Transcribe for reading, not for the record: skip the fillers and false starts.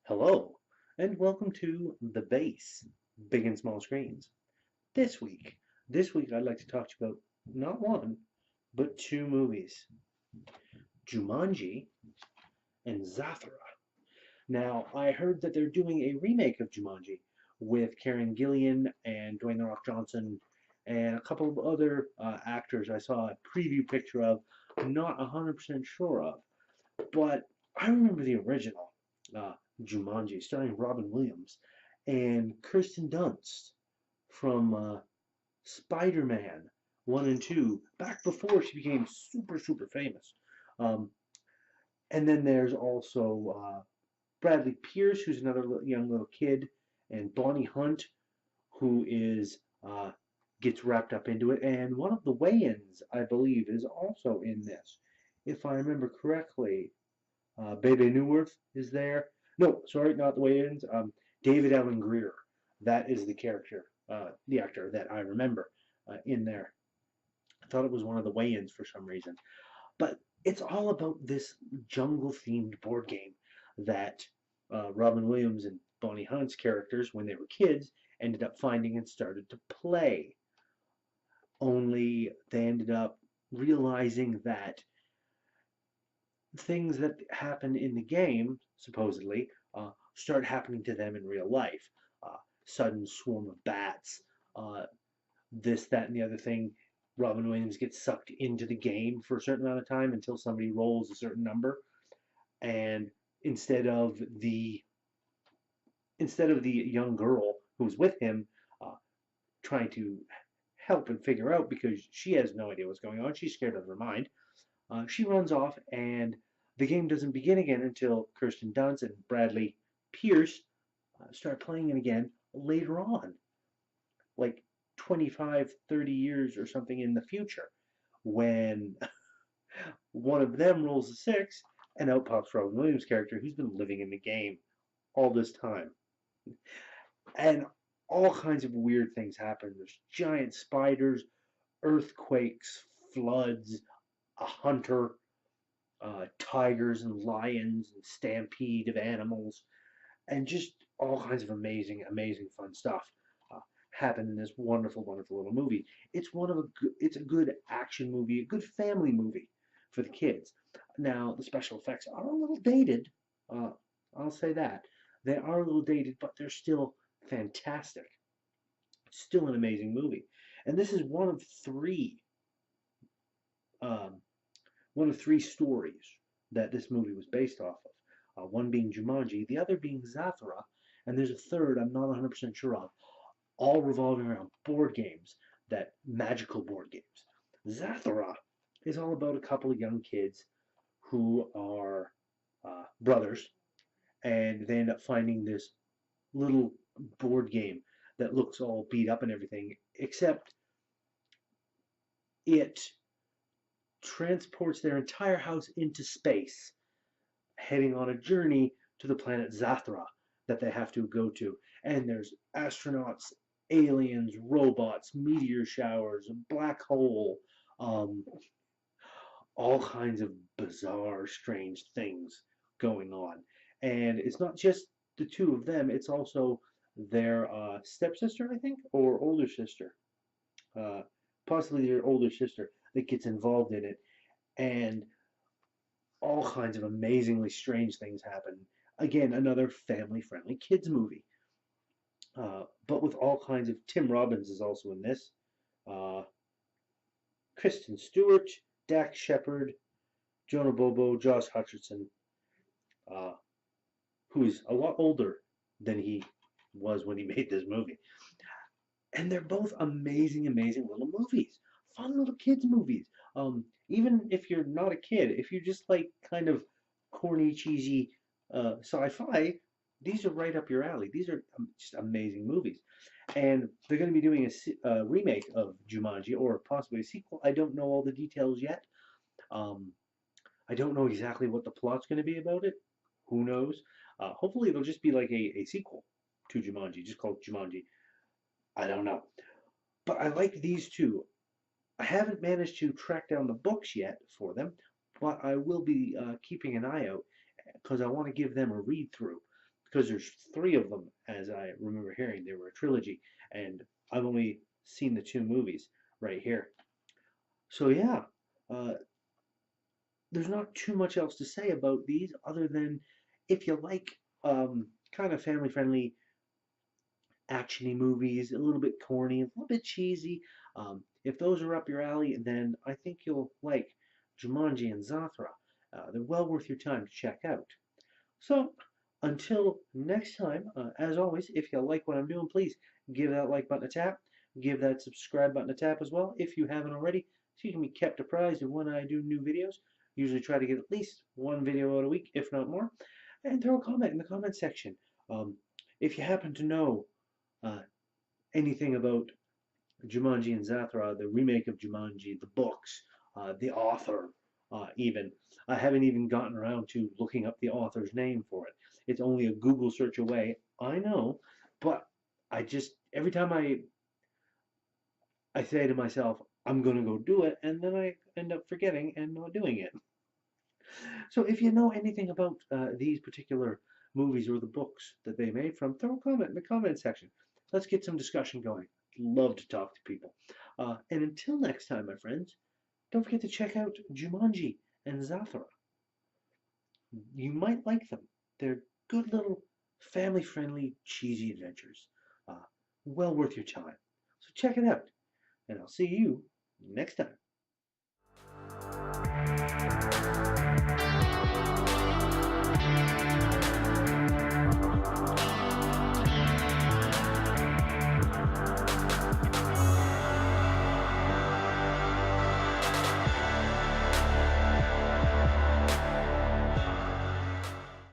Hello, and welcome to the B.A.S.S, Big and Small Screens. This week, I'd like to talk to you about not one, but two movies, Jumanji and Zathura. Now, I heard that they're doing a remake of Jumanji with Karen Gillan and Dwayne "The Rock" Johnson and a couple of other actors I saw a preview picture of, not 100% sure of. But I remember the original Jumanji, starring Robin Williams and Kirsten Dunst from Spider-Man 1 and 2, back before she became super, super famous. Um, and then there's also Bradley Pierce, who's another young little kid, and Bonnie Hunt, who is gets wrapped up into it. And one of the Wayans, I believe, is also in this. If I remember correctly, Bebe Neuwirth is there. No, sorry, not the Wayans. David Allen Greer. That is the character, the actor that I remember in there. I thought it was one of the Wayans for some reason. But it's all about this jungle-themed board game that Robin Williams and Bonnie Hunt's characters, when they were kids, ended up finding and started to play. Only they ended up realizing that things that happen in the game, supposedly, start happening to them in real life. Sudden swarm of bats, this, that, and the other thing. Robin Williams gets sucked into the game for a certain amount of time until somebody rolls a certain number, and instead of the young girl who's with him trying to help and figure out because she has no idea what's going on, she's scared out of her mind. She runs off, and the game doesn't begin again until Kirsten Dunst and Bradley Pierce start playing it again later on, like 25, 30 years or something in the future, when one of them rolls a six, and out pops Robin Williams' character, who's been living in the game all this time. And all kinds of weird things happen. There's giant spiders, earthquakes, floods, a hunter, tigers and lions and stampede of animals, and just all kinds of amazing, amazing fun stuff happen in this wonderful, wonderful little movie. It's a good action movie, a good family movie for the kids. Now the special effects are a little dated. Uh, I'll say that they are a little dated, but they're still fantastic. Still an amazing movie, and this is um, one of three stories that this movie was based off of. One being Jumanji, the other being Zathura, and there's a third I'm not 100% sure of, all revolving around board games, that magical board games. Zathura is all about a couple of young kids who are brothers, and they end up finding this little board game that looks all beat up and everything, except it transports their entire house into space, heading on a journey to the planet Zathura that they have to go to. And there's astronauts, aliens, robots, meteor showers, a black hole, um, all kinds of bizarre, strange things going on. And it's not just the two of them, it's also their stepsister, I think, or older sister. Uh, Possibly their older sister that gets involved in it. And all kinds of amazingly strange things happen. Again, another family-friendly kids movie, but with all kinds of. Tim Robbins is also in this. Uh, Kristen Stewart, Dax Shepard, Jonah Bobo, Josh Hutcherson, uh, who's a lot older than he was when he made this movie. And they're both amazing, amazing little movies. Fun little kids movies. Even if you're not a kid, if you just like kind of corny, cheesy sci-fi, these are right up your alley. These are just amazing movies. And they're going to be doing a remake of Jumanji, or possibly a sequel. I don't know all the details yet. Um, I don't know exactly what the plot's going to be about it. Who knows? Hopefully it'll just be like a sequel to Jumanji, just called Jumanji. I don't know. But I like these two. I haven't managed to track down the books yet for them, but I will be keeping an eye out because I want to give them a read through. because there's three of them, as I remember hearing. They were a trilogy, and I've only seen the two movies right here. So yeah, uh, there's not too much else to say about these other than if you like kind of family friendly actiony movies, a little bit corny, a little bit cheesy. If those are up your alley, then I think you'll like Jumanji and Zathura. They're well worth your time to check out. So until next time, as always, if you like what I'm doing, please give that like button a tap. Give that subscribe button a tap as well if you haven't already, so you can be kept apprised of when I do new videos. Usually try to get at least one video out a week, if not more. And throw a comment in the comment section. Um, if you happen to know uh, anything about Jumanji and Zathura, the remake of Jumanji, the books, the author, even. I haven't even gotten around to looking up the author's name for it. It's only a Google search away, I know, but I just, every time I say to myself, I'm going to go do it, and then I end up forgetting and not doing it. So if you know anything about these particular movies or the books that they made from, throw a comment in the comment section. Let's get some discussion going. Love to talk to people. And until next time, my friends, don't forget to check out Jumanji and Zathura. You might like them. They're good little family-friendly, cheesy adventures. Uh, well worth your time. So check it out. And I'll see you next time.